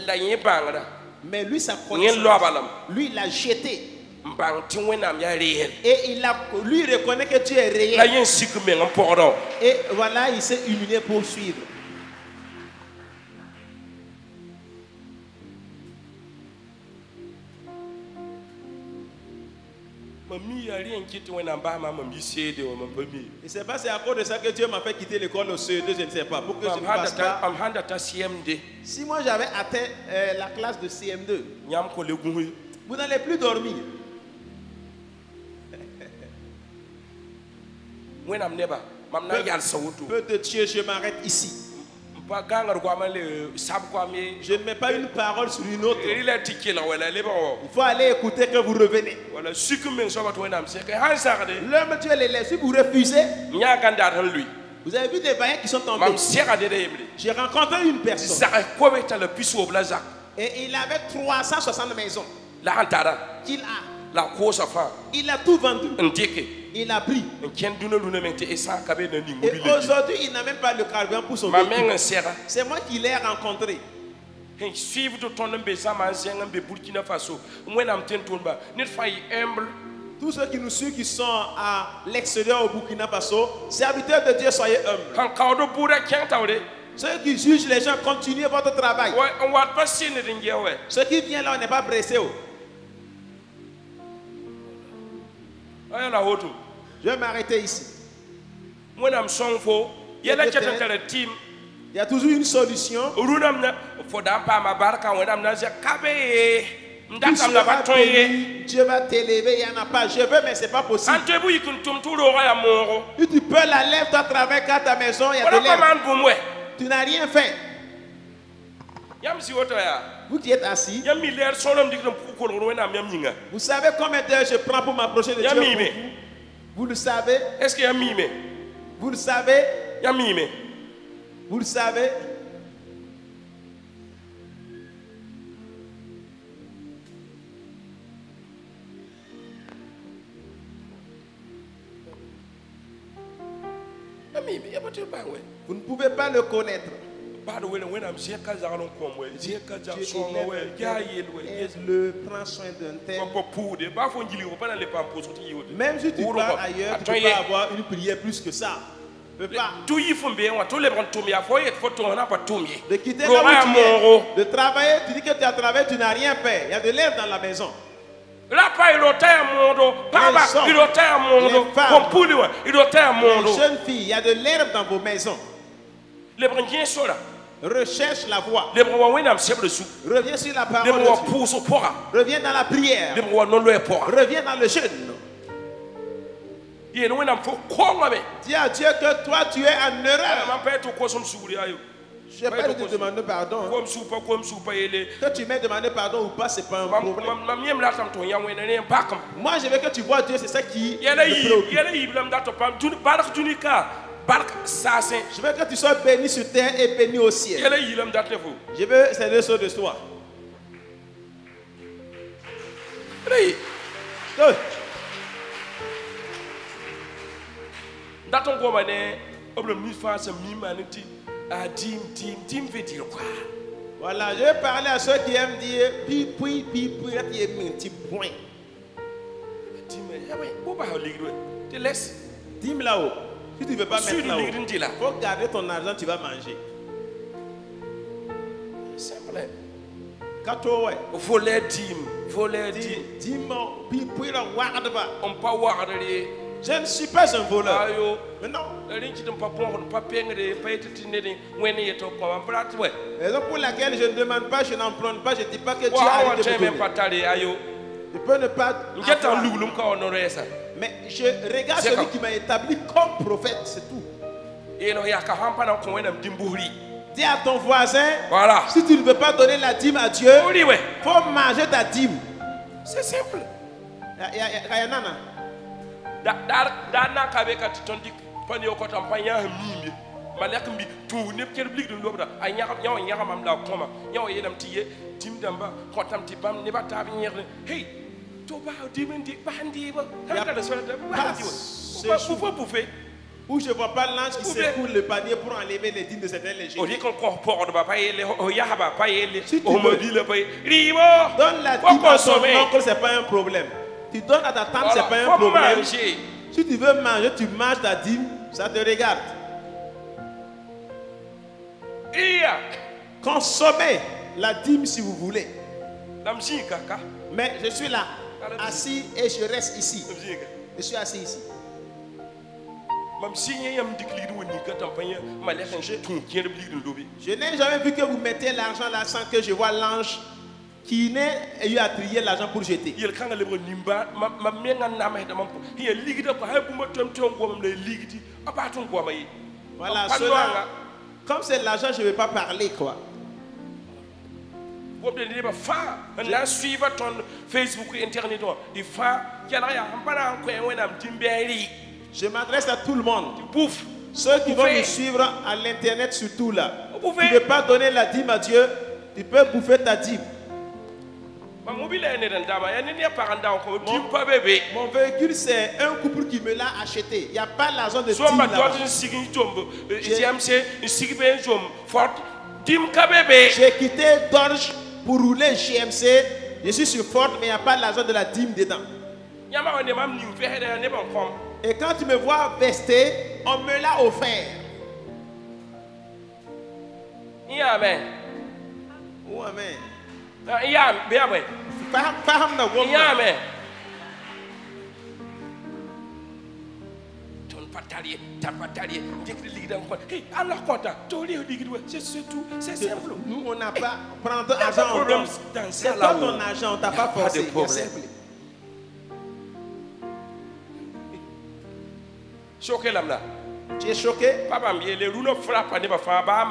B: Mais lui, sa connaissance, lui, il l'a jeté. Et lui reconnaît que Dieu est réel. Et voilà, il s'est humilié pour suivre. Et c'est pas c'est à cause de ça que Dieu m'a fait quitter l'école au CE2, je ne sais pas. Pour que je ne passe pas. Si moi j'avais atteint la classe de CM2, vous n'allez plus dormir. Peu de Dieu, je m'arrête ici. Je ne mets pas une parole sur une autre. Il faut aller écouter que vous revenez. L'homme Dieu les laisse. Si vous refusez, vous avez vu des vaillants qui sont tombés. J'ai rencontré une personne. Et il avait 360 maisons qu'il a. Il a tout vendu. Il a pris. Et aujourd'hui, il n'a même pas le carburant pour son véhicule. C'est moi qui l'ai rencontré. Tous ceux qui nous suivent, qui sont à l'extérieur au Burkina Faso, serviteurs de Dieu, soyez humbles. Ceux qui jugent les gens, continuez votre travail. Ceux qui viennent là, on n'est pas pressé. Je vais m'arrêter ici. Il y a toujours une solution. Dieu va t'élever, il n'y en a pas. Je veux, mais ce n'est pas possible. Tu peux la lèvre à travers ta maison, il y a de l'air. Tu n'as rien fait. Vous qui êtes assis, vous savez combien d'heures je prends pour m'approcher de Dieu pour vous? Vous le savez?
A: Est-ce qu'il y a mimé?
B: Vous le savez?
A: Il y a mimé.
B: Vous le savez? Vous ne pouvez pas le connaître. Le prend soin d'un tel. Même si tu pars ailleurs, tu ne peux pas avoir une prière plus que ça. Tu peux pas. De quitter là où tu es, de travailler, tu dis que tu as travaillé, tu n'as rien fait. Il y a de l'air dans la maison. Les jeunes filles, il y a de l'herbe dans vos maisons. Recherche la voie. Reviens sur la parole de Dieu. Reviens dans la prière. Reviens dans le jeûne. Dis à Dieu que toi tu es en erreur. Je n'ai pas de te demander pardon. Que tu m'aies demandé pardon ou pas, ce n'est pas un problème. Moi, je veux que tu vois Dieu, c'est ça qui me préoccupe. Je veux que tu sois béni sur terre et béni au ciel. Je veux ces deux choses de toi. Voilà, je vais parler à ceux qui aiment dire puis, là, qui aiment un petit point. Dis-moi là-haut. Si tu ne veux pas mettre là-haut, il faut garder ton argent, tu vas manger.
A: Simple.
B: Voler je ne suis pas un voleur. Mais non. Raison pour laquelle je ne demande pas, je n'emprunte pas, je ne dis pas que tu as arrêté de donner. Je peux ne pas avoir. Mais je regarde celui qui m'a établi comme prophète, c'est tout. Dis à ton voisin, voilà. Si tu ne veux pas donner la dîme à Dieu, il faut manger ta dîme.
A: C'est simple.
B: Où je ne vois pas l'ange qui secoue le panier pour enlever les dîmes de certains légers. Si tu donne la dîme à ton oncle, ce n'est pas un problème. Tu donnes à ta tante, ce n'est pas un problème. Si tu veux manger, tu manges ta dîme, ça te regarde. Consommez la dîme si vous voulez. Mais je suis là, assis et je reste ici. Je suis assis ici. Je n'ai jamais vu que vous mettez l'argent là sans que je vois l'ange qui n'ait eu à trier l'argent pour jeter. Voilà, cela, comme c'est l'argent, je ne vais pas parler quoi. Je m'adresse à tout le monde. Ceux qui vont me suivre à l'internet surtout là. Tu ne peux pas donner la dîme à Dieu, tu peux bouffer ta dîme. Mon véhicule, c'est un couple qui me l'a acheté. Il n'y a pas l'argent de dîme là. J'ai quitté Dodge pour rouler GMC. Je suis sur Ford, mais il n'y a pas l'argent de la dîme dedans. Et quand tu me vois vesté, on me l'a offert.
A: Amen.
B: Oh, amen.
A: Amen. C'est simple.
B: Nous, on n'a pas prendre argent. C'est pas ton argent, on t'a pas forcé.
A: Choqué là.
B: Tu es choqué?
A: Papa, les roues ne frappent pas.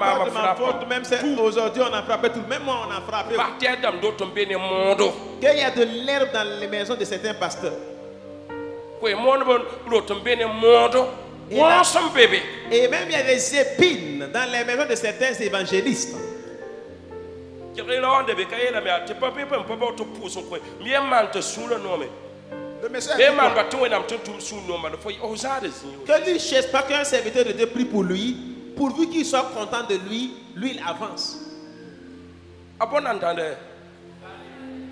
B: Même aujourd'hui, on a frappé tout. Même moi, on a frappé. Qu'il y a de l'herbe dans les maisons de certains pasteurs. Et même il y a des épines dans les maisons de certains évangélistes. Le message que lui ne cherche pas qu'un serviteur de Dieu prie pour lui, pourvu qu'il soit content de lui, lui il avance.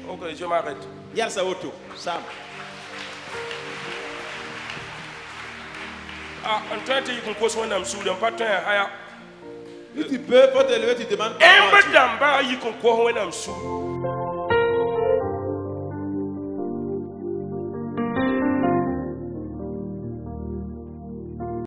A: Ok, je m'arrête.
B: Yalsa Oto, Sam. Si tu peux, faut te lever, tu demandes.